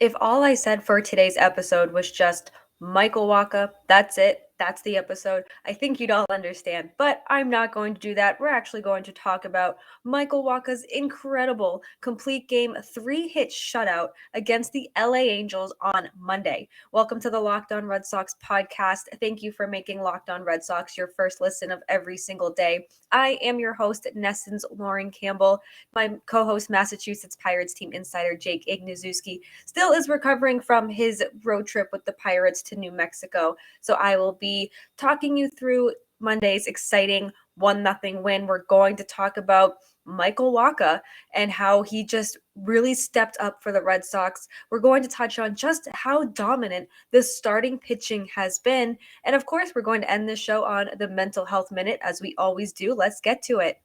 If all I said for today's episode was just Michael Wacha, that's it. That's the episode. I think you'd all understand, but I'm not going to do that. We're actually going to talk about Michael Wacha's incredible complete game 3-hit shutout against the LA Angels on Monday. Welcome to the Locked On Red Sox podcast. Thank you for making Locked On Red Sox your first listen of every single day. I am your host, NESN's Lauren Campbell. My co-host, Massachusetts Pirates team insider Jake Ignazuski, still is recovering from his road trip with the Pirates to New Mexico. So I will be talking you through Monday's exciting 1-0 win. We're going to talk about Michael Wacha and how he just really stepped up for the Red Sox. We're going to touch on just how dominant the starting pitching has been. And of course, we're going to end this show on the mental health minute, as we always do. Let's get to it.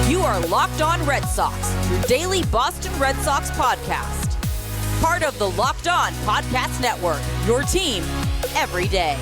You are Locked On Red Sox, your daily Boston Red Sox podcast. Part of the Locked On Podcast Network, your team every day.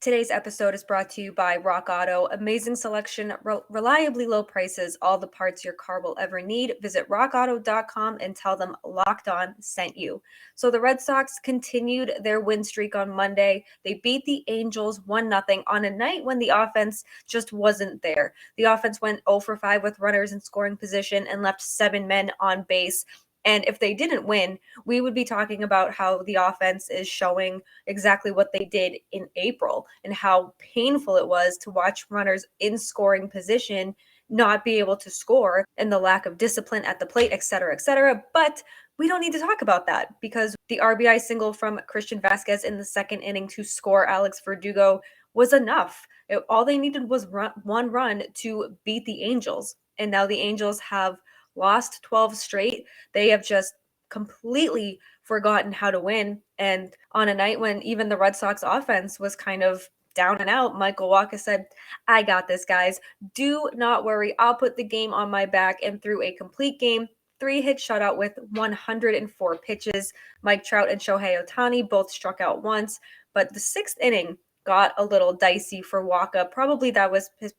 Today's episode is brought to you by Rock Auto. Amazing selection, reliably low prices, all the parts your car will ever need. Visit rockauto.com and tell them Locked On sent you. So the Red Sox continued their win streak on Monday. They beat the Angels 1-0 on a night when the offense just wasn't there. The offense went 0 for 5 with runners in scoring position and left 7 men on base. And if they didn't win, we would be talking about how the offense is showing exactly what they did in April and how painful it was to watch runners in scoring position not be able to score and the lack of discipline at the plate, et cetera, et cetera. But we don't need to talk about that because the RBI single from Christian Vasquez in the second inning to score Alex Verdugo was enough. All they needed was one run to beat the Angels. And now the Angels have lost 12 straight. They have just completely forgotten how to win. And on a night when even the Red Sox offense was kind of down and out, Michael Wacha said, I got this, guys. Do not worry. I'll put the game on my back, and threw a complete game 3-hit shutout with 104 pitches. Mike Trout and Shohei Ohtani both struck out once, but the sixth inning got a little dicey for Wacha. Probably that was his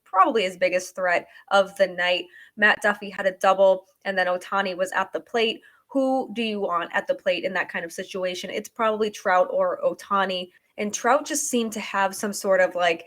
biggest threat of the night. Matt Duffy had a double, and then Ohtani was at the plate. Who do you want at the plate in that kind of situation? It's probably Trout or Ohtani. And Trout just seemed to have some sort of like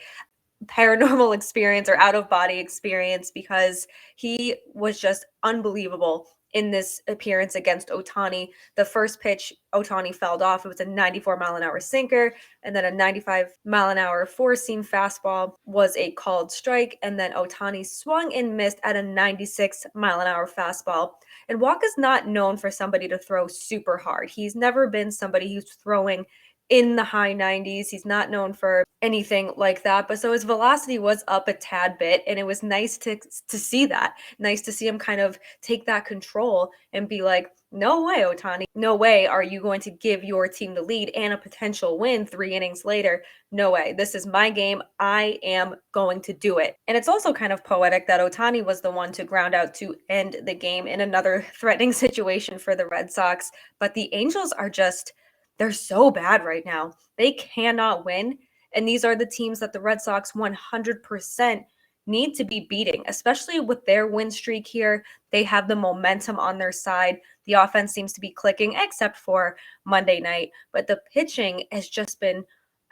paranormal experience or out of body experience because he was just unbelievable in this appearance against Ohtani. The first pitch, Ohtani fouled off. It was a 94-mile-an-hour sinker, and then a 95-mile-an-hour four-seam fastball was a called strike, and then Ohtani swung and missed at a 96-mile-an-hour fastball. And Wacha's not known for somebody to throw super hard. He's never been somebody who's throwing in the high 90s. He's not known for anything like that, but so his velocity was up a tad bit, and it was nice to see that. Nice to see him kind of take that control and be like, no way, Ohtani. No way are you going to give your team the lead and a potential win 3 innings later. No way. This is my game. I am going to do it. And it's also kind of poetic that Ohtani was the one to ground out to end the game in another threatening situation for the Red Sox. But the Angels are just, they're so bad right now. They cannot win. And these are the teams that the Red Sox 100% need to be beating, especially with their win streak here. They have the momentum on their side. The offense seems to be clicking, except for Monday night. But the pitching has just been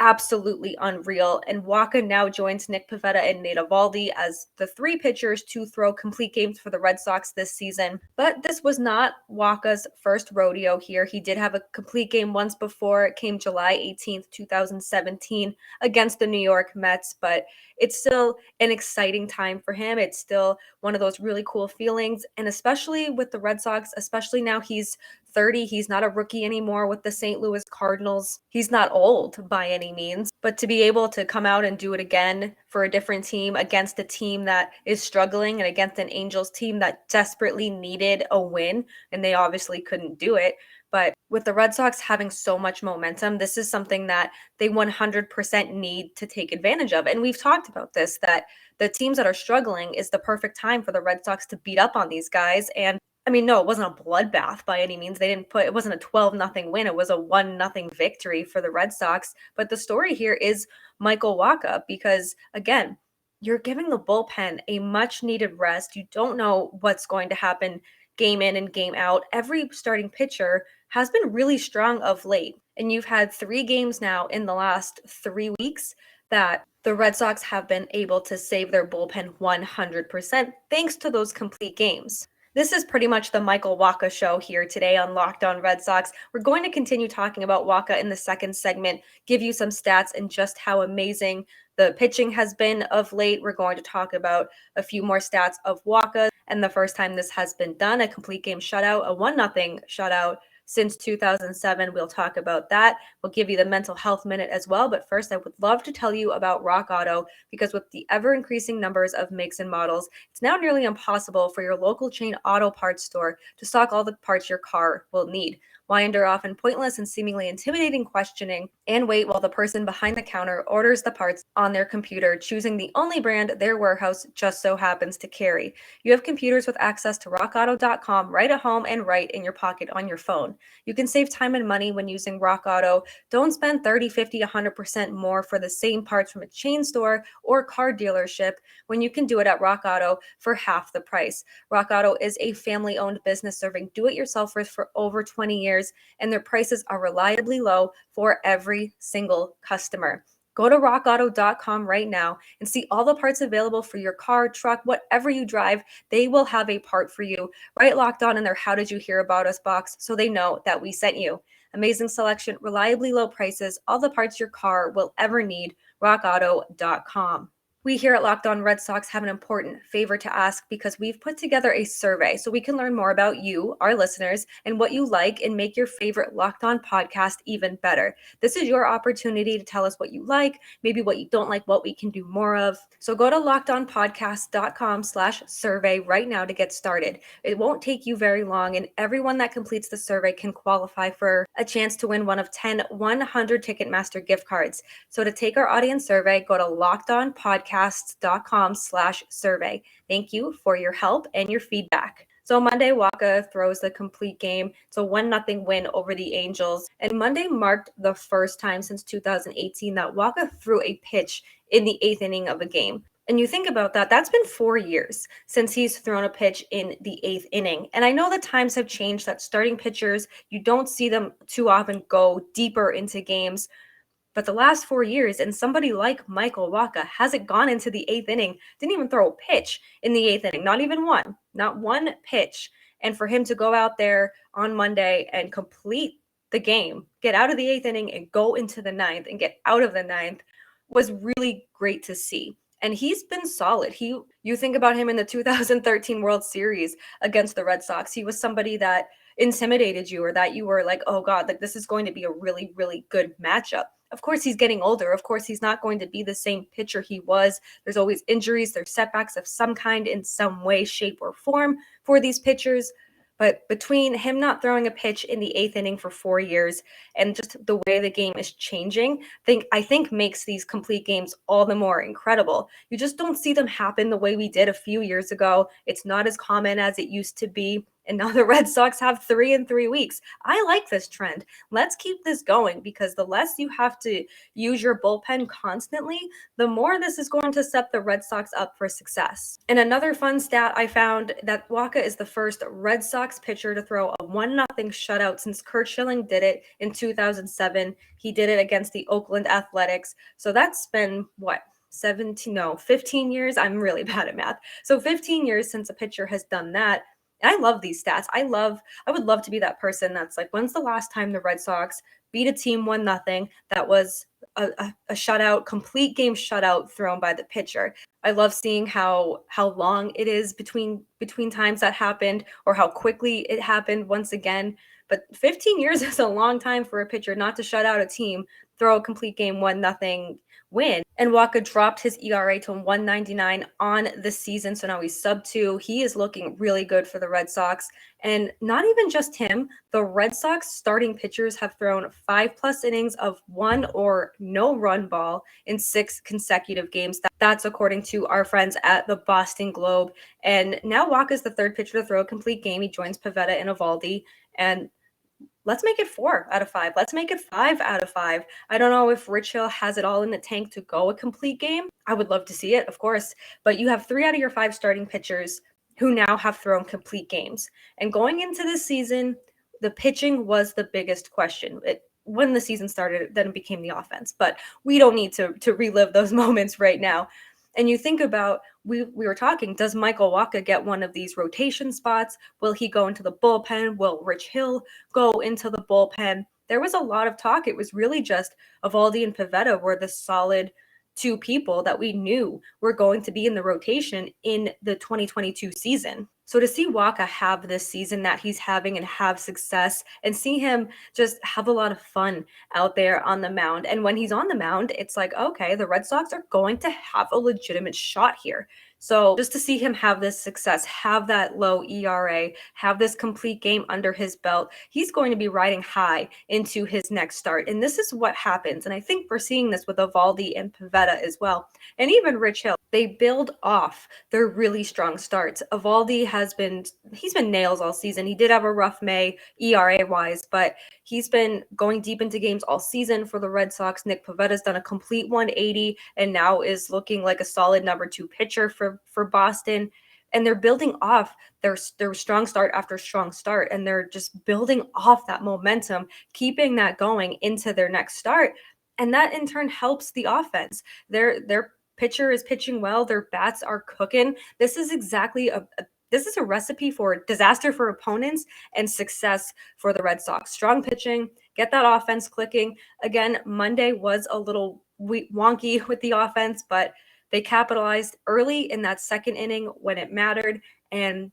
absolutely unreal. And Wacha now joins Nick Pivetta and Nate Eovaldi as the 3 pitchers to throw complete games for the Red Sox this season. But this was not Wacha's first rodeo here. He did have a complete game once before. It came July 18th, 2017 against the New York Mets, but it's still an exciting time for him. It's still one of those really cool feelings. And especially with the Red Sox, especially now he's 30. He's not a rookie anymore with the St. Louis Cardinals. He's not old by any means, but to be able to come out and do it again for a different team against a team that is struggling and against an Angels team that desperately needed a win, and they obviously couldn't do it. But with the Red Sox having so much momentum, this is something that they 100% need to take advantage of. And we've talked about this, that the teams that are struggling is the perfect time for the Red Sox to beat up on these guys. And I mean, no, it wasn't a bloodbath by any means. It wasn't a 12-0 win. It was a 1-0 victory for the Red Sox. But the story here is Michael Wacha, because again, you're giving the bullpen a much needed rest. You don't know what's going to happen game in and game out. Every starting pitcher has been really strong of late. And you've had 3 games now in the last 3 weeks that the Red Sox have been able to save their bullpen 100% thanks to those complete games. This is pretty much the Michael Wacha show here today on Locked On Red Sox. We're going to continue talking about Wacha in the second segment, give you some stats and just how amazing the pitching has been of late. We're going to talk about a few more stats of Wacha and the first time this has been done, a complete game shutout, a 1-0 shutout since 2007. We'll talk about that. We'll give you the mental health minute as well. But first, I would love to tell you about Rock Auto, because with the ever increasing numbers of makes and models, it's now nearly impossible for your local chain auto parts store to stock all the parts your car will need. Why endure often pointless and seemingly intimidating questioning and wait while the person behind the counter orders the parts on their computer, choosing the only brand their warehouse just so happens to carry? You have computers with access to rockauto.com right at home and right in your pocket on your phone. You can save time and money when using Rock Auto. Don't spend 30, 50, 100% more for the same parts from a chain store or car dealership when you can do it at Rock Auto for half the price. Rock Auto is a family-owned business serving do-it-yourselfers for over 20 years, and their prices are reliably low for every single customer. Go to rockauto.com right now and see all the parts available for your car, truck, whatever you drive. They will have a part for you right locked on in their How Did You Hear About Us box, so they know that we sent you. Amazing selection, reliably low prices, all the parts your car will ever need. rockauto.com. We here at Locked On Red Sox have an important favor to ask, because we've put together a survey so we can learn more about you, our listeners, and what you like, and make your favorite Locked On podcast even better. This is your opportunity to tell us what you like, maybe what you don't like, what we can do more of. So go to lockedonpodcast.com/survey right now to get started. It won't take you very long, and everyone that completes the survey can qualify for a chance to win one of 10 100 Ticketmaster gift cards. So to take our audience survey, go to lockedonpodcast.com/survey. Thank you for your help and your feedback. So Monday, Wacha throws the complete game. It's a 1-0 win over the Angels. And Monday marked the first time since 2018 that Wacha threw a pitch in the 8th inning of a game. And you think about that, that's been 4 years since he's thrown a pitch in the 8th inning. And I know that times have changed, that starting pitchers, you don't see them too often go deeper into games. But the last 4 years, and somebody like Michael Wacha hasn't gone into the 8th inning, didn't even throw a pitch in the 8th inning, not even one, not one pitch. And for him to go out there on Monday and complete the game, get out of the 8th inning and go into the 9th and get out of the 9th was really great to see. And he's been solid. You think about him in the 2013 World Series against the Red Sox. He was somebody that intimidated you, or that you were like, oh God, like this is going to be a really, really good matchup. Of course, he's getting older. Of course, he's not going to be the same pitcher he was. There's always injuries. There's setbacks of some kind in some way, shape, or form for these pitchers. But between him not throwing a pitch in the 8th inning for 4 years and just the way the game is changing, I think makes these complete games all the more incredible. You just don't see them happen the way we did a few years ago. It's not as common as it used to be. And now the Red Sox have 3 in 3 weeks. I like this trend. Let's keep this going, because the less you have to use your bullpen constantly, the more this is going to set the Red Sox up for success. And another fun stat I found, that Wacha is the first Red Sox pitcher to throw a 1-0 shutout since Curt Schilling did it in 2007. He did it against the Oakland Athletics. So that's been, 15 years? I'm really bad at math. So 15 years since a pitcher has done that. And I love these stats. I would love to be that person that's like, when's the last time the Red Sox beat a team 1-0 that was a shutout, complete game shutout thrown by the pitcher? I love seeing how long it is between times that happened, or how quickly it happened once again. but 15 years is a long time for a pitcher not to shut out a team, throw a complete game 1-0 win. And Wacha dropped his ERA to 1.99 on the season, so now he's sub-2. He is looking really good for the Red Sox. And not even just him, the Red Sox starting pitchers have thrown 5+ innings of 1 or no run ball in 6 consecutive games. That's according to our friends at the Boston Globe. And now Wacha is the third pitcher to throw a complete game. He joins Pivetta and Eovaldi. And let's make it 4 out of 5. Let's make it 5 out of 5. I don't know if Rich Hill has it all in the tank to go a complete game. I would love to see it, of course. But you have 3 out of your 5 starting pitchers who now have thrown complete games. And going into this season, the pitching was the biggest question. When the season started, then it became the offense. But we don't need to relive those moments right now. And you think about, we were talking, does Michael Wacha get one of these rotation spots? Will he go into the bullpen? Will Rich Hill go into the bullpen? There was a lot of talk. It was really just Eovaldi and Pivetta were the solid 2 people that we knew were going to be in the rotation in the 2022 season. So to see Wacha have this season that he's having and have success, and see him just have a lot of fun out there on the mound. And when he's on the mound, it's like, okay, the Red Sox are going to have a legitimate shot here. So just to see him have this success, have that low ERA, have this complete game under his belt, he's going to be riding high into his next start. And this is what happens. And I think we're seeing this with Eovaldi and Pivetta as well. And even Rich Hill, they build off their really strong starts. Eovaldi he's been nails all season. He did have a rough May ERA-wise, but he's been going deep into games all season for the Red Sox. Nick Pivetta's done a complete 180 and now is looking like a solid number 2 pitcher for Boston. And they're building off their strong start after strong start, and they're just building off that momentum, keeping that going into their next start. And that in turn helps the offense. Their pitcher is pitching well. Their bats are cooking. This is exactly this is a recipe for disaster for opponents and success for the Red Sox. Strong pitching, get that offense clicking. Again, Monday was a little wonky with the offense, but they capitalized early in that second inning when it mattered, and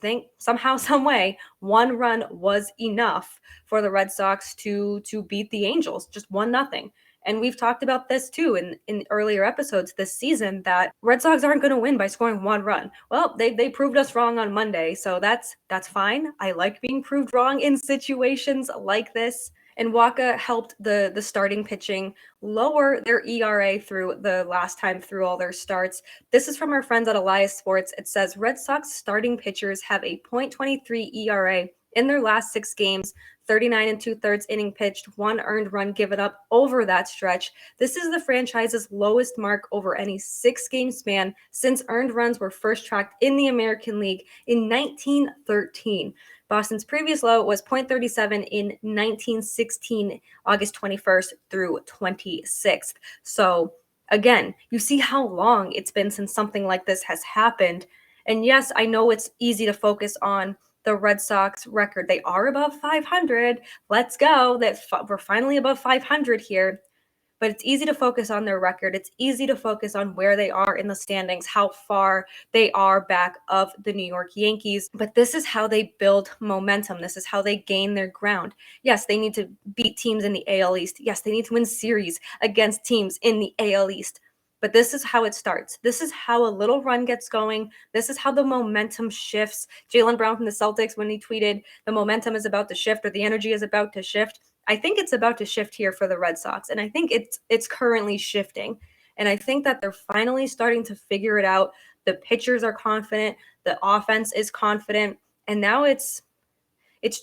think somehow, some way, 1 run was enough for the Red Sox to beat the Angels, just 1-0. And we've talked about this too in earlier episodes this season, that Red Sox aren't going to win by scoring 1 run. Well, they proved us wrong on Monday, so that's fine. I like being proved wrong in situations like this. And Wacha helped the starting pitching lower their ERA through the last time through all their starts. This is from our friends at Elias Sports. It says Red Sox starting pitchers have a .23 ERA in their last 6 games, 39 2/3 inning pitched, 1 earned run given up over that stretch. This is the franchise's lowest mark over any 6-game span since earned runs were first tracked in the American League in 1913. Boston's previous low was .37 in 1916, August 21st through 26th. So again, you see how long it's been since something like this has happened. And yes, I know it's easy to focus on the Red Sox record. They are above 500. Let's go. We're finally above 500 here. But it's easy to focus on their record. It's easy to focus on where they are in the standings, how far they are back of the New York Yankees. But this is how they build momentum. This is how they gain their ground. Yes, they need to beat teams in the AL East. Yes, they need to win series against teams in the AL East. But this is how it starts. This is how a little run gets going. This is how the momentum shifts. Jaylen Brown from the Celtics, when he tweeted, the momentum is about to shift, or the energy is about to shift. I think it's about to shift here for the Red Sox. And I think it's currently shifting. And I think that they're finally starting to figure it out. The pitchers are confident. The offense is confident. And now it's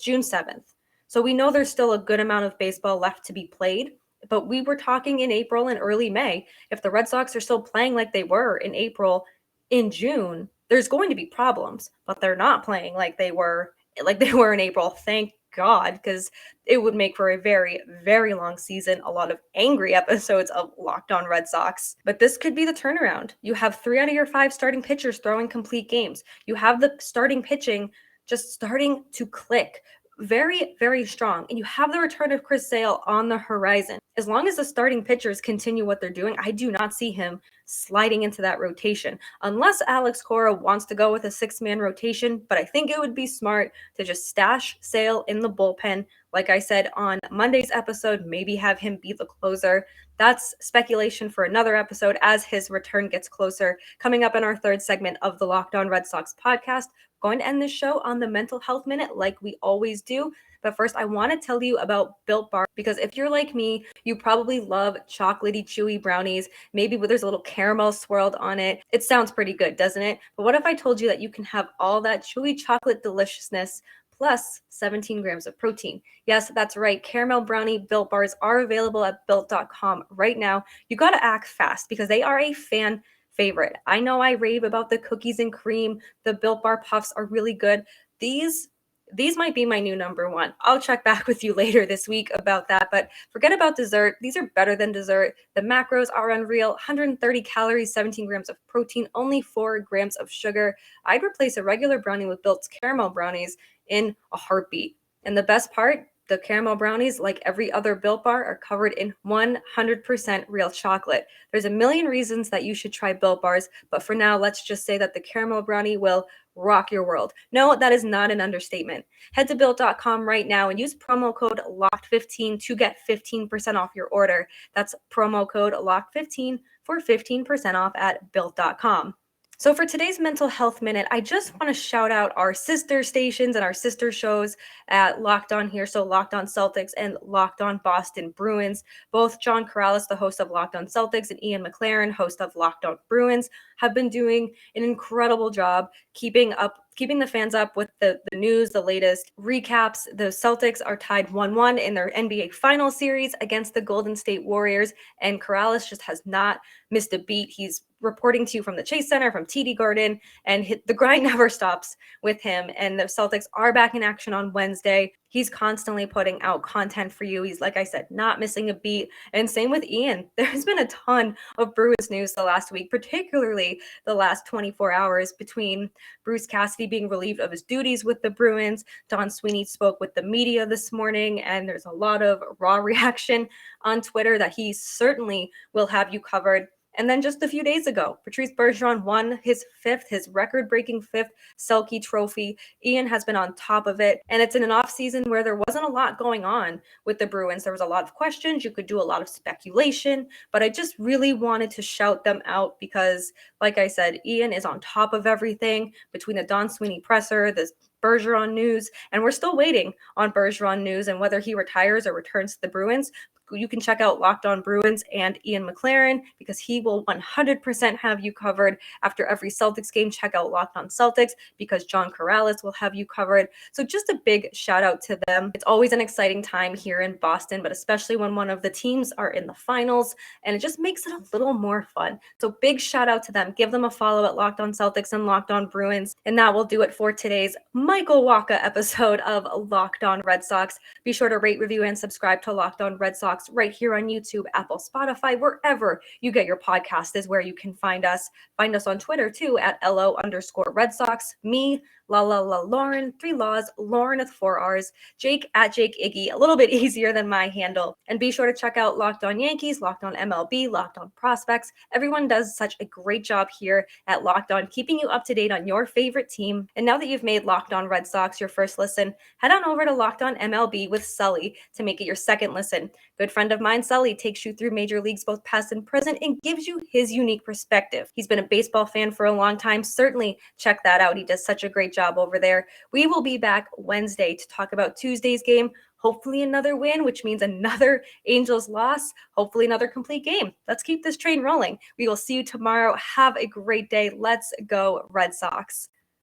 June 7th. So we know there's still a good amount of baseball left to be played. But we were talking in April and early May. If the Red Sox are still playing like they were in April, in June, there's going to be problems. But they're not playing like they were in April. Thank God, because it would make for a very, very long season, a lot of angry episodes of Locked On Red Sox. But this could be the turnaround. You have 3 out of your 5 starting pitchers throwing complete games. You have the starting pitching just starting to click. Very, very strong. And you have the return of Chris Sale on the horizon. as long as the starting pitchers continue what they're doing, I do not see him sliding into that rotation unless Alex Cora wants to go with a 6-man rotation. But I think it would be smart to just stash Sale in the bullpen. Like I said on Monday's episode, maybe have him be the closer. That's speculation for another episode as his return gets closer. Coming up in our third segment of the Locked On Red Sox podcast, going to end this show on the Mental Health Minute like we always do. But first, I want to tell you about Built Bar, because if you're like me, you probably love chocolatey, chewy brownies, maybe where there's a little caramel swirled on it. It sounds pretty good, doesn't it? But what if I told you that you can have all that chewy chocolate deliciousness plus 17 grams of protein? Yes, that's right. Caramel brownie Built Bars are available at built.com right now. You got to act fast because they are a fan favorite. I know I rave about the cookies and cream. The Built Bar Puffs are really good. These might be my new number one. I'll check back with you later this week about that, but forget about dessert. These are better than dessert. The macros are unreal. 130 calories, 17 grams of protein, only 4 grams of sugar. I'd replace a regular brownie with Built's caramel brownies in a heartbeat. And the best part, the caramel brownies, like every other Built Bar, are covered in 100% real chocolate. There's a million reasons that you should try Built Bars, but for now, let's just say that the caramel brownie will rock your world. No, that is not an understatement. Head to built.com right now and use promo code LOCKED15 to get 15% off your order. That's promo code LOCKED15 for 15% off at built.com. So for today's Mental Health Minute, I just want to shout out our sister stations and our sister shows at Locked On here. So Locked On Celtics and Locked On Boston Bruins. Both John Corrales, the host of Locked On Celtics, and Ian McLaren, host of Locked On Bruins, have been doing an incredible job keeping the fans up with the news, the latest recaps. The Celtics are tied 1-1 in their NBA Finals series against the Golden State Warriors, and Corrales just has not missed a beat. He's reporting to you from the Chase Center, from TD Garden, and the grind never stops with him. And the Celtics are back in action on Wednesday. He's constantly putting out content for you. He's, like I said, not missing a beat. And same with Ian. There's been a ton of Bruins news the last week, particularly the last 24 hours between Bruce Cassidy being relieved of his duties with the Bruins. Don Sweeney spoke with the media this morning, and there's a lot of raw reaction on Twitter that he certainly will have you covered. And then just a few days ago, Patrice Bergeron won his record-breaking fifth Selke Trophy. Ian has been on top of it, and it's in an off-season where there wasn't a lot going on with the Bruins. There was a lot of questions. You could do a lot of speculation, but I just really wanted to shout them out because, like I said, Ian is on top of everything between the Don Sweeney presser, the Bergeron news, and we're still waiting on Bergeron news and whether he retires or returns to the Bruins. You can check out Locked On Bruins and Ian McLaren because he will 100% have you covered after every Celtics game. Check out Locked On Celtics because John Corrales will have you covered. So just a big shout out to them. It's always an exciting time here in Boston, but especially when one of the teams are in the finals, and it just makes it a little more fun. So big shout out to them. Give them a follow at Locked On Celtics and Locked On Bruins. And that will do it for today's Michael Wacha episode of Locked On Red Sox. Be sure to rate, review, and subscribe to Locked On Red Sox right here on YouTube, Apple, Spotify, wherever you get your podcast is where you can find us. Find us on Twitter too at LO_Red Sox. Me, Lauren, 3 laws, Lauren with 4 R's, Jake at Jake Iggy, a little bit easier than my handle. And be sure to check out Locked On Yankees, Locked On MLB, Locked On Prospects. Everyone does such a great job here at Locked On, keeping you up to date on your favorite team. And now that you've made Locked On Red Sox your first listen, head on over to Locked On MLB with Sully to make it your second listen. Good friend of mine, Sully, takes you through major leagues, both past and present, and gives you his unique perspective. He's been a baseball fan for a long time. Certainly check that out. He does such a great job over there. We will be back Wednesday to talk about Tuesday's game. Hopefully another win, which means another Angels loss. Hopefully another complete game. Let's keep this train rolling. We will see you tomorrow. Have a great day. Let's go, Red Sox.